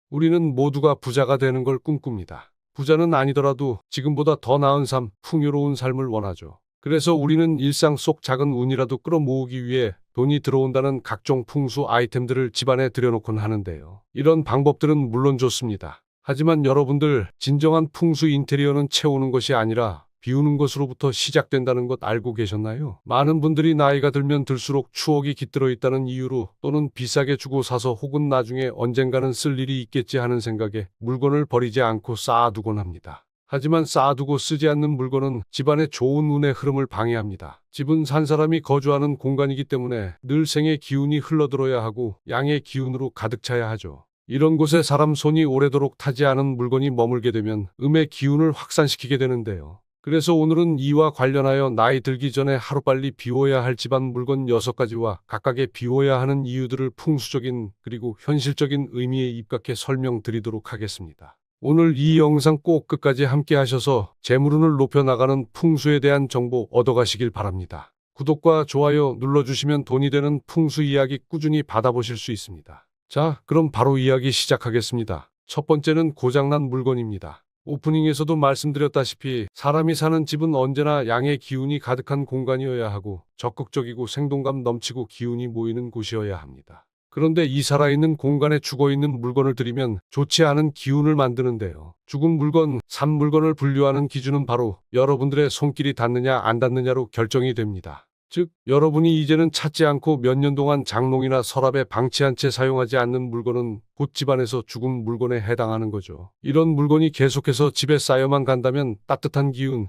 우리는 모두가 부자가 되는 걸 꿈꿉니다. 부자는 아니더라도 지금보다 더 나은 삶, 풍요로운 삶을 원하죠. 그래서 우리는 일상 속 작은 운이라도 끌어모으기 위해 돈이 들어온다는 각종 풍수 아이템들을 집안에 들여놓곤 하는데요. 이런 방법들은 물론 좋습니다. 하지만 여러분들, 진정한 풍수 인테리어는 채우는 것이 아니라 비우는 것으로부터 시작된다는 것 알고 계셨나요? 많은 분들이 나이가 들면 들수록 추억이 깃들어 있다는 이유로 또는 비싸게 주고 사서 혹은 나중에 언젠가는 쓸 일이 있겠지 하는 생각에 물건을 버리지 않고 쌓아두곤 합니다. 하지만 쌓아두고 쓰지 않는 물건은 집안의 좋은 운의 흐름을 방해합니다. 집은 산 사람이 거주하는 공간이기 때문에 늘 생의 기운이 흘러들어야 하고 양의 기운으로 가득 차야 하죠. 이런 곳에 사람 손이 오래도록 타지 않은 물건이 머물게 되면 음의 기운을 확산시키게 되는데요. 그래서 오늘은 이와 관련하여 나이 들기 전에 하루빨리 비워야 할 집안 물건 6가지와 각각의 비워야 하는 이유들을 풍수적인 그리고 현실적인 의미에 입각해 설명드리도록 하겠습니다. 오늘 이 영상 꼭 끝까지 함께 하셔서 재물운을 높여나가는 풍수에 대한 정보 얻어가시길 바랍니다. 구독과 좋아요 눌러주시면 돈이 되는 풍수 이야기 꾸준히 받아보실 수 있습니다. 자, 그럼 바로 이야기 시작하겠습니다. 첫 번째는 고장난 물건입니다. 오프닝에서도 말씀드렸다시피 사람이 사는 집은 언제나 양의 기운이 가득한 공간이어야 하고 적극적이고 생동감 넘치고 기운이 모이는 곳이어야 합니다. 그런데 이 살아있는 공간에 죽어있는 물건을 들이면 좋지 않은 기운을 만드는데요. 죽은 물건, 산 물건을 분류하는 기준은 바로 여러분들의 손길이 닿느냐 안 닿느냐로 결정이 됩니다. 즉, 여러분이 이제는 찾지 않고 몇 년 동안 장롱이나 서랍에 방치한 채 사용하지 않는 물건은 곧 집안에서 죽은 물건에 해당하는 거죠. 이런 물건이 계속해서 집에 쌓여만 간다면 따뜻한 기운,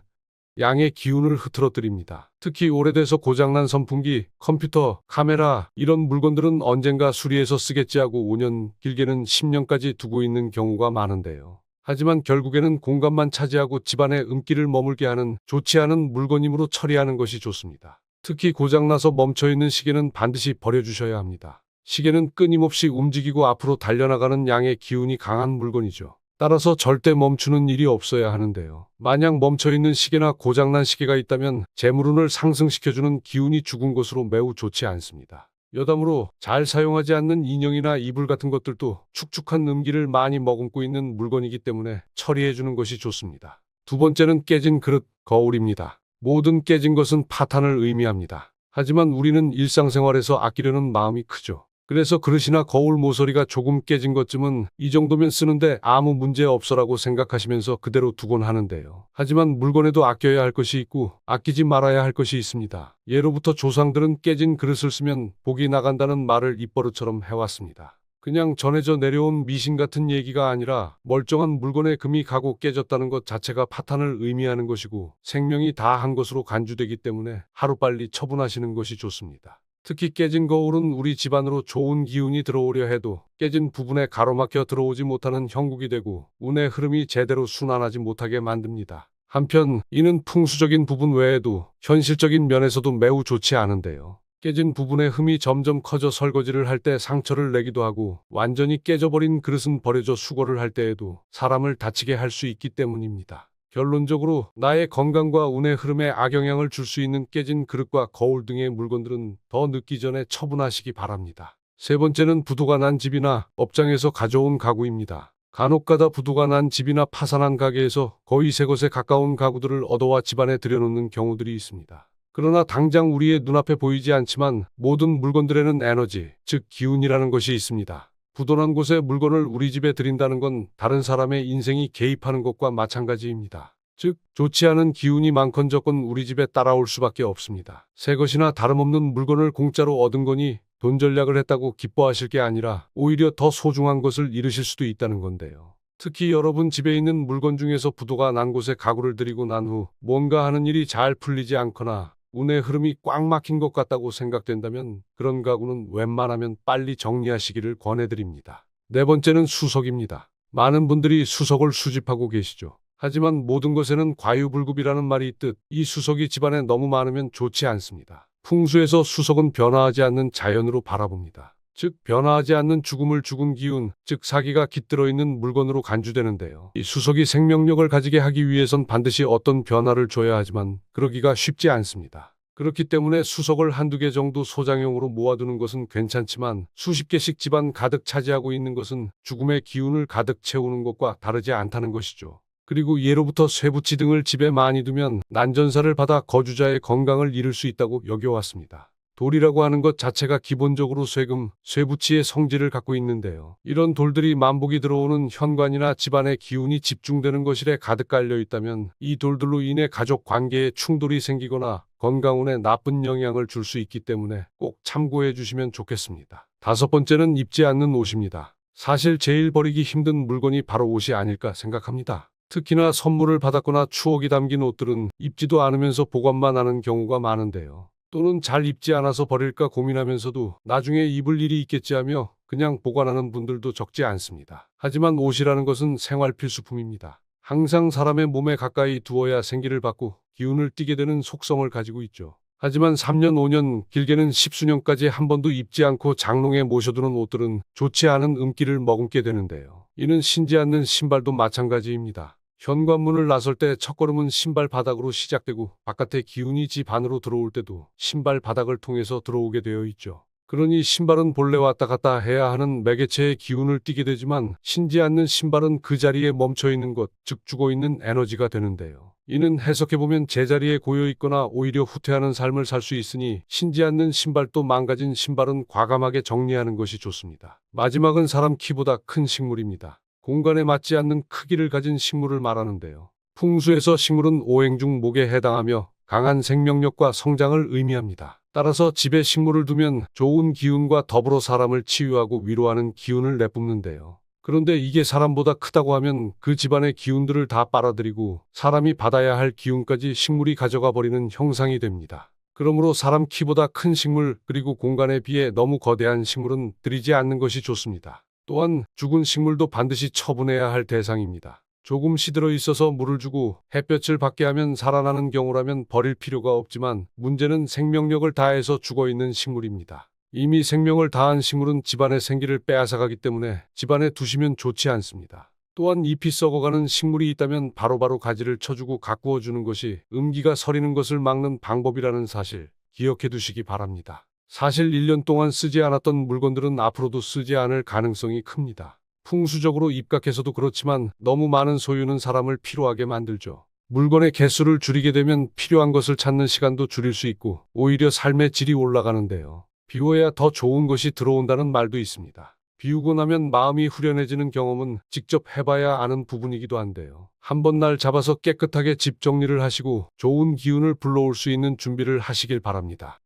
양의 기운을 흐트러뜨립니다. 특히 오래돼서 고장난 선풍기, 컴퓨터, 카메라 이런 물건들은 언젠가 수리해서 쓰겠지 하고 5년, 길게는 10년까지 두고 있는 경우가 많은데요. 하지만 결국에는 공간만 차지하고 집안에 음기를 머물게 하는 좋지 않은 물건이므로 처리하는 것이 좋습니다. 특히 고장나서 멈춰있는 시계는 반드시 버려주셔야 합니다. 시계는 끊임없이 움직이고 앞으로 달려나가는 양의 기운이 강한 물건이죠. 따라서 절대 멈추는 일이 없어야 하는데요. 만약 멈춰있는 시계나 고장난 시계가 있다면 재물운을 상승시켜주는 기운이 죽은 것으로 매우 좋지 않습니다. 여담으로 잘 사용하지 않는 인형이나 이불 같은 것들도 축축한 음기를 많이 머금고 있는 물건이기 때문에 처리해주는 것이 좋습니다. 두 번째는 깨진 그릇, 거울입니다. 모든 깨진 것은 파탄을 의미합니다. 하지만 우리는 일상생활에서 아끼려는 마음이 크죠. 그래서 그릇이나 거울 모서리가 조금 깨진 것쯤은 이 정도면 쓰는데 아무 문제 없어라고 생각하시면서 그대로 두곤 하는데요. 하지만 물건에도 아껴야 할 것이 있고 아끼지 말아야 할 것이 있습니다. 예로부터 조상들은 깨진 그릇을 쓰면 복이 나간다는 말을 입버릇처럼 해왔습니다. 그냥 전해져 내려온 미신 같은 얘기가 아니라 멀쩡한 물건에 금이 가고 깨졌다는 것 자체가 파탄을 의미하는 것이고 생명이 다한 것으로 간주되기 때문에 하루빨리 처분하시는 것이 좋습니다. 특히 깨진 거울은 우리 집안으로 좋은 기운이 들어오려 해도 깨진 부분에 가로막혀 들어오지 못하는 형국이 되고 운의 흐름이 제대로 순환하지 못하게 만듭니다. 한편 이는 풍수적인 부분 외에도 현실적인 면에서도 매우 좋지 않은데요. 깨진 부분의 흠이 점점 커져 설거지를 할 때 상처를 내기도 하고 완전히 깨져버린 그릇은 버려져 수거를 할 때에도 사람을 다치게 할 수 있기 때문입니다. 결론적으로 나의 건강과 운의 흐름에 악영향을 줄 수 있는 깨진 그릇과 거울 등의 물건들은 더 늦기 전에 처분하시기 바랍니다. 세 번째는 부도가 난 집이나 업장에서 가져온 가구입니다. 간혹가다 부도가 난 집이나 파산한 가게에서 거의 새 것에 가까운 가구들을 얻어와 집안에 들여놓는 경우들이 있습니다. 그러나 당장 우리의 눈앞에 보이지 않지만 모든 물건들에는 에너지, 즉 기운이라는 것이 있습니다. 부도난 곳에 물건을 우리 집에 들인다는 건 다른 사람의 인생이 개입하는 것과 마찬가지입니다. 즉, 좋지 않은 기운이 많건적건 우리 집에 따라올 수밖에 없습니다. 새 것이나 다름없는 물건을 공짜로 얻은 거니 돈 전략을 했다고 기뻐하실 게 아니라 오히려 더 소중한 것을 잃으실 수도 있다는 건데요. 특히 여러분 집에 있는 물건 중에서 부도가 난 곳에 가구를 들이고 난 후 뭔가 하는 일이 잘 풀리지 않거나 운의 흐름이 꽉 막힌 것 같다고 생각된다면 그런 가구는 웬만하면 빨리 정리하시기를 권해드립니다. 네 번째는 수석입니다. 많은 분들이 수석을 수집하고 계시죠. 하지만 모든 것에는 과유불급이라는 말이 있듯 이 수석이 집안에 너무 많으면 좋지 않습니다. 풍수에서 수석은 변화하지 않는 자연으로 바라봅니다. 즉 변화하지 않는 죽음을 죽은 기운, 즉 사기가 깃들어 있는 물건으로 간주되는데요. 이 수석이 생명력을 가지게 하기 위해선 반드시 어떤 변화를 줘야 하지만 그러기가 쉽지 않습니다. 그렇기 때문에 수석을 한두 개 정도 소장용으로 모아두는 것은 괜찮지만 수십 개씩 집안 가득 차지하고 있는 것은 죽음의 기운을 가득 채우는 것과 다르지 않다는 것이죠. 그리고 예로부터 쇠붙이 등을 집에 많이 두면 난전사를 받아 거주자의 건강을 잃을 수 있다고 여겨왔습니다. 돌이라고 하는 것 자체가 기본적으로 쇠금, 쇠붙이의 성질을 갖고 있는데요. 이런 돌들이 만복이 들어오는 현관이나 집안의 기운이 집중되는 것일에 가득 깔려 있다면 이 돌들로 인해 가족 관계에 충돌이 생기거나 건강운에 나쁜 영향을 줄 수 있기 때문에 꼭 참고해 주시면 좋겠습니다. 다섯 번째는 입지 않는 옷입니다. 사실 제일 버리기 힘든 물건이 바로 옷이 아닐까 생각합니다. 특히나 선물을 받았거나 추억이 담긴 옷들은 입지도 않으면서 보관만 하는 경우가 많은데요. 또는 잘 입지 않아서 버릴까 고민하면서도 나중에 입을 일이 있겠지 하며 그냥 보관하는 분들도 적지 않습니다. 하지만 옷이라는 것은 생활 필수품입니다. 항상 사람의 몸에 가까이 두어야 생기를 받고 기운을 띠게 되는 속성을 가지고 있죠. 하지만 3년, 5년, 길게는 10수년까지 한 번도 입지 않고 장롱에 모셔두는 옷들은 좋지 않은 음기를 머금게 되는데요. 이는 신지 않는 신발도 마찬가지입니다. 현관문을 나설 때 첫걸음은 신발 바닥으로 시작되고 바깥의 기운이 집 안으로 들어올 때도 신발 바닥을 통해서 들어오게 되어 있죠. 그러니 신발은 본래 왔다 갔다 해야 하는 매개체의 기운을 띠게 되지만 신지 않는 신발은 그 자리에 멈춰 있는 것, 즉 죽어 있는 에너지가 되는데요. 이는 해석해보면 제자리에 고여 있거나 오히려 후퇴하는 삶을 살 수 있으니 신지 않는 신발도 망가진 신발은 과감하게 정리하는 것이 좋습니다. 마지막은 사람 키보다 큰 식물입니다. 공간에 맞지 않는 크기를 가진 식물을 말하는데요. 풍수에서 식물은 오행중 목에 해당하며 강한 생명력과 성장을 의미합니다. 따라서 집에 식물을 두면 좋은 기운과 더불어 사람을 치유하고 위로하는 기운을 내뿜는데요. 그런데 이게 사람보다 크다고 하면 그 집안의 기운들을 다 빨아들이고 사람이 받아야 할 기운까지 식물이 가져가 버리는 형상이 됩니다. 그러므로 사람 키보다 큰 식물 그리고 공간에 비해 너무 거대한 식물은 들이지 않는 것이 좋습니다. 또한 죽은 식물도 반드시 처분해야 할 대상입니다. 조금 시들어 있어서 물을 주고 햇볕을 받게 하면 살아나는 경우라면 버릴 필요가 없지만 문제는 생명력을 다해서 죽어있는 식물입니다. 이미 생명을 다한 식물은 집안의 생기를 빼앗아가기 때문에 집안에 두시면 좋지 않습니다. 또한 잎이 썩어가는 식물이 있다면 바로바로 가지를 쳐주고 가꾸어 주는 것이 음기가 서리는 것을 막는 방법이라는 사실 기억해 두시기 바랍니다. 사실 1년 동안 쓰지 않았던 물건들은 앞으로도 쓰지 않을 가능성이 큽니다. 풍수적으로 입각해서도 그렇지만 너무 많은 소유는 사람을 피로하게 만들죠. 물건의 개수를 줄이게 되면 필요한 것을 찾는 시간도 줄일 수 있고 오히려 삶의 질이 올라가는데요. 비워야 더 좋은 것이 들어온다는 말도 있습니다. 비우고 나면 마음이 후련해지는 경험은 직접 해봐야 아는 부분이기도 한데요. 한번 날 잡아서 깨끗하게 집 정리를 하시고 좋은 기운을 불러올 수 있는 준비를 하시길 바랍니다.